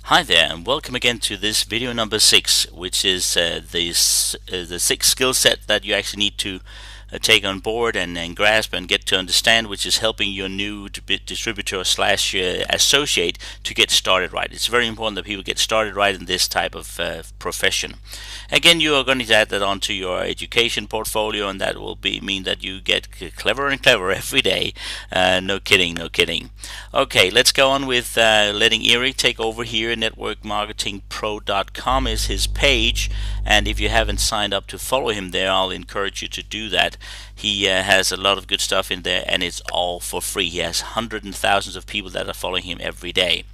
Hi there, and welcome again to this video number 6, which is the 6 skill set that you actually need to take on board and grasp and get to understand, which is helping your new distributor slash associate to get started right. It's very important that people get started right in this type of profession. Again, you are going to add that onto your education portfolio, and that will mean that you get cleverer and cleverer every day. No kidding, no kidding. Okay, let's go on with letting Eric take over here. Networkmarketingpro.com is his page, and if you haven't signed up to follow him there, I'll encourage you to do that. He has a lot of good stuff in there, and it's all for free. He has hundreds and thousands of people that are following him every day.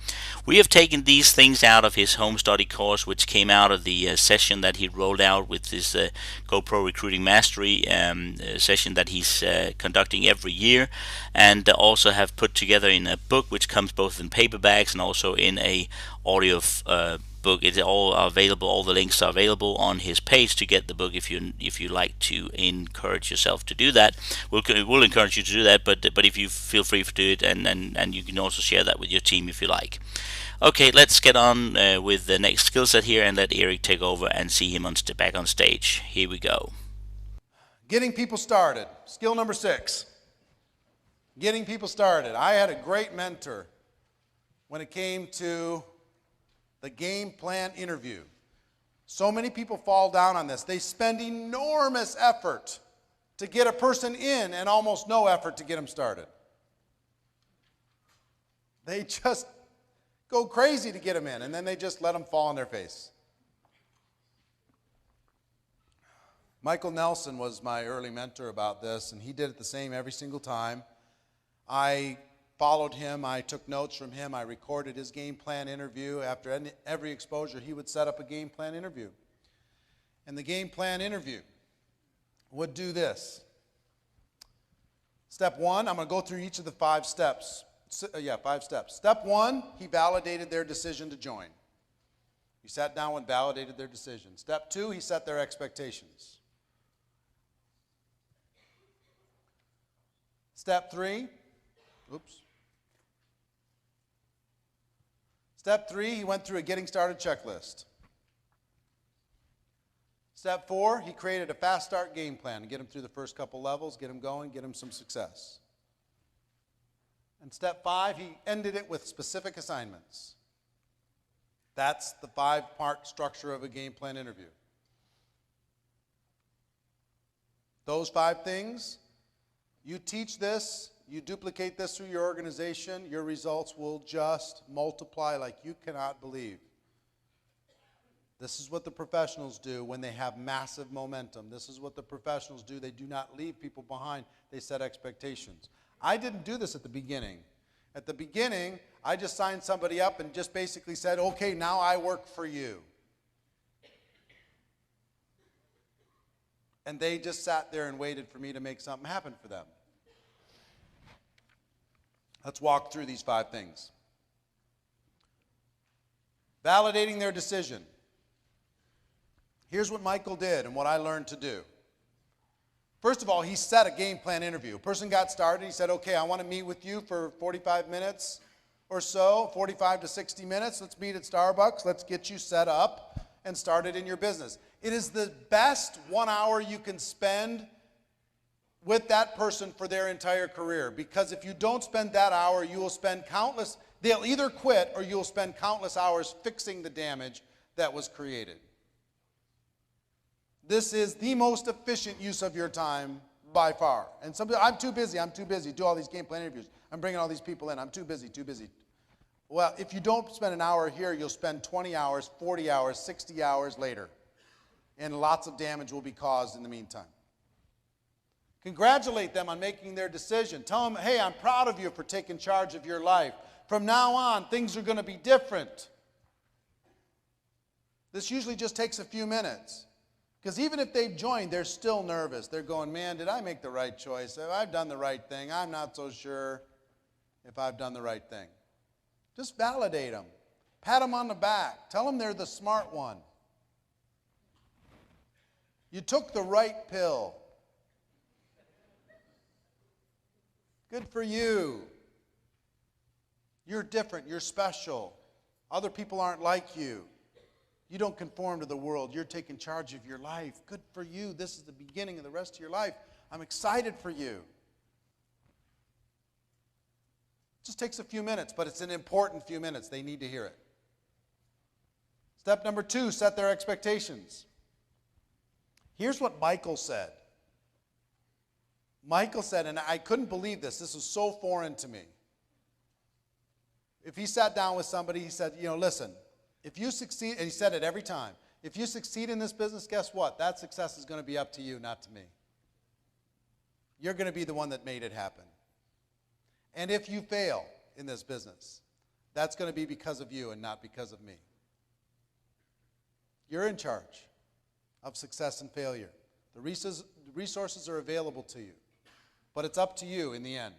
We have taken these things out of his home study course, which came out of the session that he rolled out with his GoPro Recruiting Mastery session that he's conducting every year, and also have put together in a book which comes both in paperbacks and also in a audio book. It's all available. All the links are available on his page to get the book if you like to encourage yourself to do that. We'll encourage you to do that, but if you feel free to do it, and you can also share that with your team if you like. Okay, let's get on with the next skill set here and let Eric take over and see him back on stage. Here we go. Getting people started. Skill number 6. Getting people started. I had a great mentor when it came to the game plan interview. So many people fall down on this. They spend enormous effort to get a person in and almost no effort to get them started. They just go crazy to get them in, and then they just let them fall on their face. Michael Nelson was my early mentor about this, and he did it the same every single time. I followed him. I took notes from him. I recorded his game plan interview. After every exposure, he would set up a game plan interview. And the game plan interview would do this. Step 1, I'm going to go through each of the 5 steps. 5 steps. Step 1, he validated their decision to join. He sat down and validated their decision. Step 2, he set their expectations. Step 3, Step 3, he went through a getting started checklist. Step 4, he created a fast start game plan to get him through the first couple levels, get him going, get him some success. And step 5, he ended it with specific assignments. That's the 5-part structure of a game plan interview. Those 5 things, you teach this, you duplicate this through your organization, your results will just multiply like you cannot believe. This is what the professionals do when they have massive momentum. This is what the professionals do. They do not leave people behind. They set expectations. I didn't do this at the beginning. At the beginning, I just signed somebody up and just basically said, okay, now I work for you. And they just sat there and waited for me to make something happen for them. Let's walk through these 5 things. Validating their decision. Here's what Michael did and what I learned to do. First of all, he set a game plan interview. A person got started. He said, okay, I want to meet with you for 45 minutes or so, 45 to 60 minutes. Let's meet at Starbucks. Let's get you set up and started in your business. It is the best 1 hour you can spend with that person for their entire career, because if you don't spend that hour, you will spend they'll either quit or you'll spend countless hours fixing the damage that was created. This is the most efficient use of your time by far. And somebody, I'm too busy, do all these game plan interviews. I'm bringing all these people in, I'm too busy. Well, if you don't spend an hour here, you'll spend 20 hours, 40 hours, 60 hours later. And lots of damage will be caused in the meantime. Congratulate them on making their decision. Tell them, hey, I'm proud of you for taking charge of your life. From now on, things are going to be different. This usually just takes a few minutes. Because even if they've joined, they're still nervous. They're going, man, did I make the right choice? Have I done the right thing? I'm not so sure if I've done the right thing. Just validate them. Pat them on the back. Tell them they're the smart one. You took the right pill. Good for you. You're different. You're special. Other people aren't like you. You don't conform to the world. You're taking charge of your life. Good for you. This is the beginning of the rest of your life. I'm excited for you. It just takes a few minutes, but it's an important few minutes. They need to hear it. Step number 2, set their expectations. Here's what Michael said. Michael said, and I couldn't believe this. This was so foreign to me. If he sat down with somebody, he said, listen, if you succeed, and he said it every time, if you succeed in this business, guess what? That success is going to be up to you, not to me. You're going to be the one that made it happen. And if you fail in this business, that's going to be because of you and not because of me. You're in charge of success and failure. The resources are available to you, but it's up to you in the end.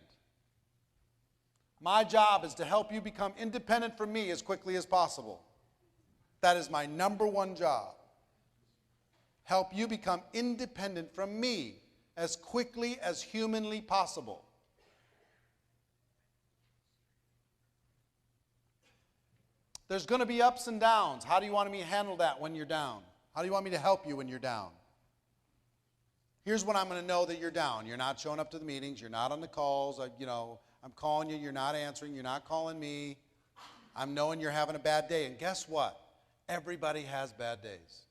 My job is to help you become independent from me as quickly as possible. That is my number one job. Help you become independent from me as quickly as humanly possible. There's going to be ups and downs. How do you want me to handle that when you're down? How do you want me to help you when you're down? Here's when I'm going to know that you're down. You're not showing up to the meetings. You're not on the calls. I'm calling you. You're not answering. You're not calling me. I'm knowing you're having a bad day. And guess what? Everybody has bad days.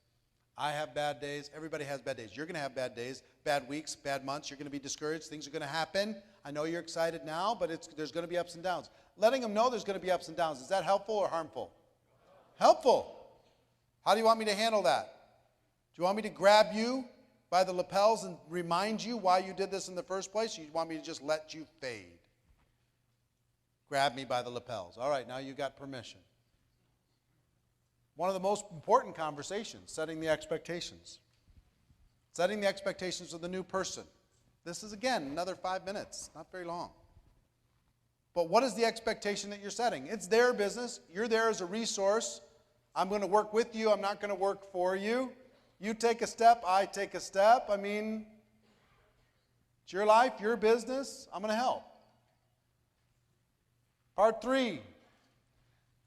I have bad days. Everybody has bad days. You're going to have bad days, bad weeks, bad months. You're going to be discouraged. Things are going to happen. I know you're excited now, but there's going to be ups and downs. Letting them know there's going to be ups and downs. Is that helpful or harmful? Helpful. How do you want me to handle that? Do you want me to grab you by the lapels and remind you why you did this in the first place? Or you want me to just let you fade? Grab me by the lapels. All right, now you got permission. One of the most important conversations, setting the expectations. Setting the expectations of the new person. This is, again, another 5 minutes, not very long. But what is the expectation that you're setting? It's their business. You're there as a resource. I'm going to work with you. I'm not going to work for you. You take a step, I take a step. It's your life, your business. I'm going to help. Part 3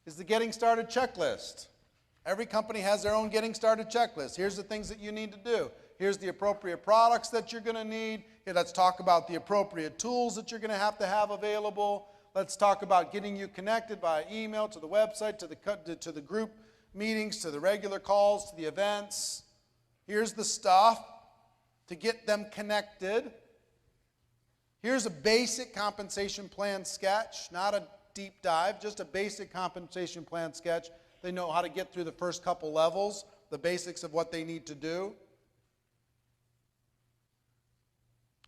is the getting started checklist. Every company has their own getting started checklist. Here's the things that you need to do. Here's the appropriate products that you're going to need. Here, let's talk about the appropriate tools that you're going to have available. Let's talk about getting you connected via email, to the website, to the group meetings, to the regular calls, to the events. Here's the stuff to get them connected. Here's a basic compensation plan sketch, not a deep dive, just a basic compensation plan sketch. They know how to get through the first couple levels, the basics of what they need to do.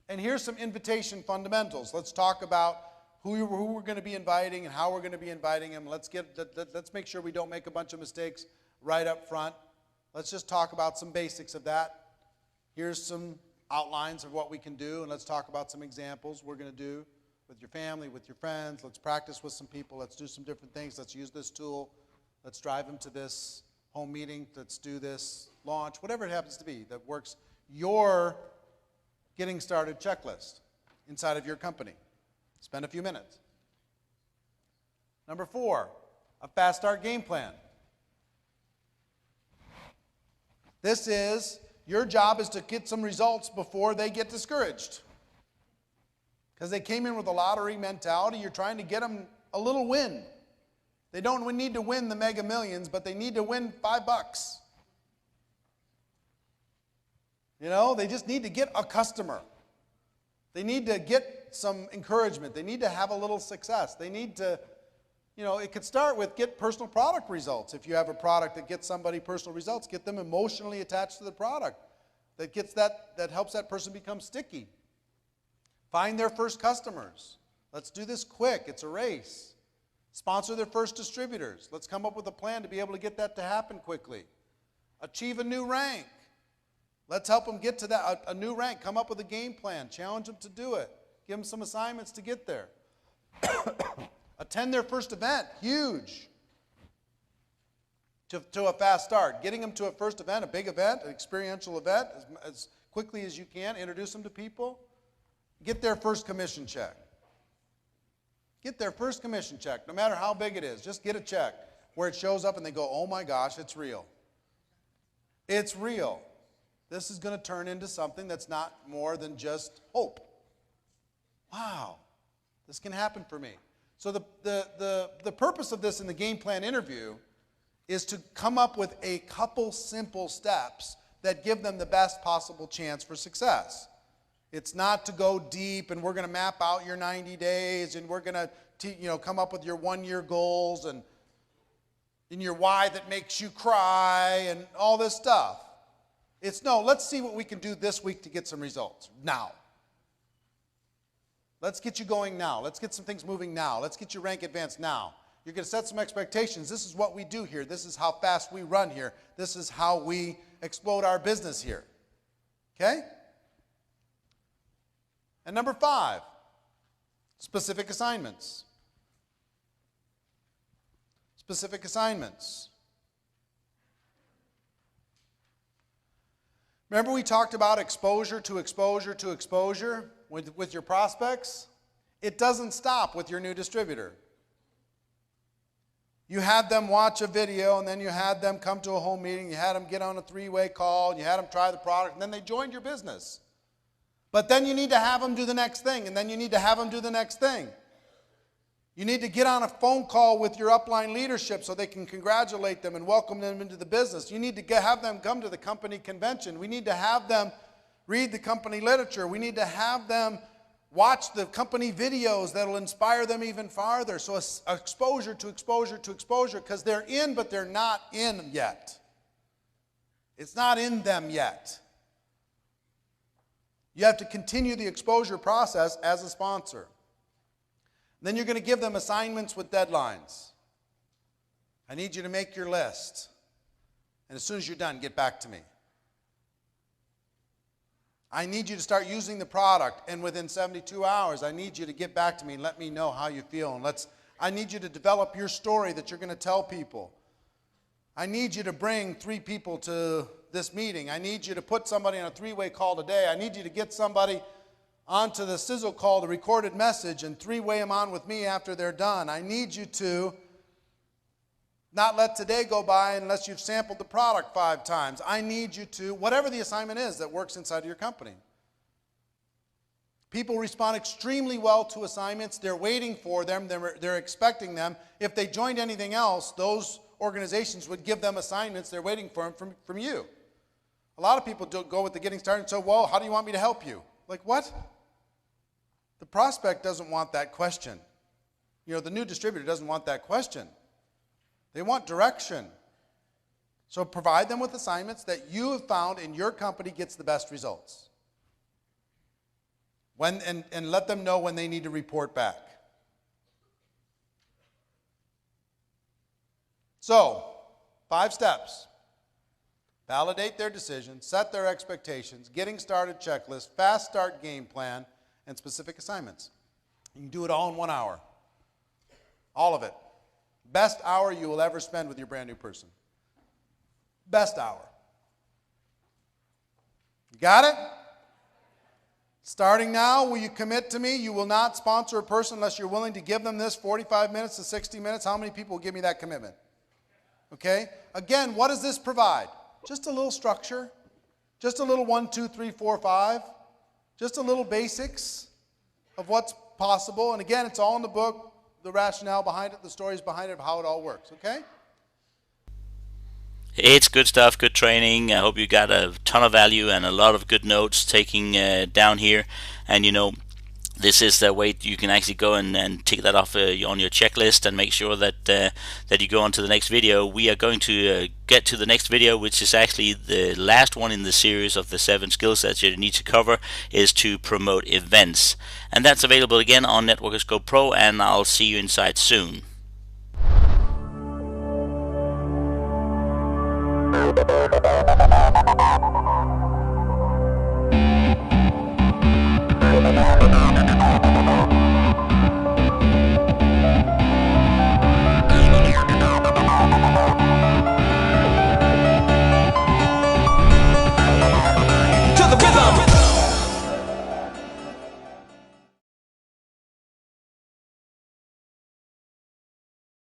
And here's some invitation fundamentals. Let's talk about who we're going to be inviting and how we're going to be inviting them. Let's make sure we don't make a bunch of mistakes right up front. Let's just talk about some basics of that. Here's some outlines of what we can do, and let's talk about some examples we're going to do with your family, with your friends. Let's practice with some people. Let's do some different things. Let's use this tool. Let's drive them to this home meeting. Let's do this launch, whatever it happens to be that works. Your getting started checklist inside of your company. Spend a few minutes. Number 4, a fast start game plan. This is, your job is to get some results before they get discouraged. Because they came in with a lottery mentality, you're trying to get them a little win. They don't need to win the Mega Millions, but they need to win $5. They just need to get a customer. They need to get some encouragement. They need to have a little success. They need to, it could start with get personal product results. If you have a product that gets somebody personal results, get them emotionally attached to the product. That helps that person become sticky. Find their first customers. Let's do this quick. It's a race. Sponsor their first distributors. Let's come up with a plan to be able to get that to happen quickly. Achieve a new rank. Let's help them get to that, a new rank. Come up with a game plan. Challenge them to do it. Give them some assignments to get there. Attend their first event. Huge. To a fast start. Getting them to a first event, a big event, an experiential event, as quickly as you can. Introduce them to people. Get their first commission check. Get their first commission check, no matter how big it is. Just get a check. where it shows up and they go, oh my gosh, it's real. It's real. This is going to turn into something that's not more than just hope. Wow, this can happen for me. So the purpose of this in the game plan interview is to come up with a couple simple steps that give them the best possible chance for success. It's not to go deep and we're going to map out your 90 days and we're going to come up with your 1-year goals and in your why that makes you cry and all this stuff. It's no, let's see what we can do this week to get some results now. Let's get you going now. Let's get some things moving now. Let's get your rank advanced now. You're going to set some expectations. This is what we do here. This is how fast we run here. This is how we explode our business here. Okay? And number 5, specific assignments. Specific assignments. Remember we talked about exposure to exposure to exposure with your prospects? It doesn't stop with your new distributor. You had them watch a video, and then you had them come to a home meeting, you had them get on a 3-way call, and you had them try the product, and then they joined your business. But then you need to have them do the next thing, and then you need to have them do the next thing. You need to get on a phone call with your upline leadership so they can congratulate them and welcome them into the business. You need to have them come to the company convention. We need to have them read the company literature. We need to have them watch the company videos that will inspire them even farther. So exposure to exposure to exposure, because they're in, but they're not in yet. It's not in them yet. You have to continue the exposure process as a sponsor. Then you're going to give them assignments with deadlines. I need you to make your list. And as soon as you're done, get back to me. I need you to start using the product, and within 72 hours, I need you to get back to me and let me know how you feel. And I need you to develop your story that you're going to tell people. I need you to bring 3 people to this meeting. I need you to put somebody on a 3-way call today. I need you to get somebody onto the sizzle call, the recorded message, and 3-way them on with me after they're done. I need you to not let today go by unless you've sampled the product 5 times. I need you to, whatever the assignment is that works inside of your company. People respond extremely well to assignments. They're waiting for them. They're expecting them. If they joined anything else, those organizations would give them assignments. They're waiting for them from you. A lot of people don't go with the getting started and say, well, how do you want me to help you? Like, what? The prospect doesn't want that question. The new distributor doesn't want that question. They want direction. So provide them with assignments that you have found in your company gets the best results. And let them know when they need to report back. So, 5 steps. Validate their decision, set their expectations, getting started checklist, fast start game plan, and specific assignments. You can do it all in 1 hour. All of it. Best hour you will ever spend with your brand new person. Best hour. You got it? Starting now, will you commit to me? You will not sponsor a person unless you're willing to give them this 45 minutes to 60 minutes. How many people will give me that commitment? Okay? Again, what does this provide? Just a little structure. Just a little 1, 2, 3, 4, 5. Just a little basics of what's possible. And again, it's all in the book. The rationale behind it, the stories behind it, of how it all works, okay? It's good stuff, good training. I hope you got a ton of value and a lot of good notes taking down here. And this is the way you can actually go and tick that off on your checklist and make sure that that you go on to the next video. We are going to get to the next video, which is actually the last one in the series of the 7 skill sets you need to cover, is to promote events. And that's available again on Networkers Go Pro, and I'll see you inside soon.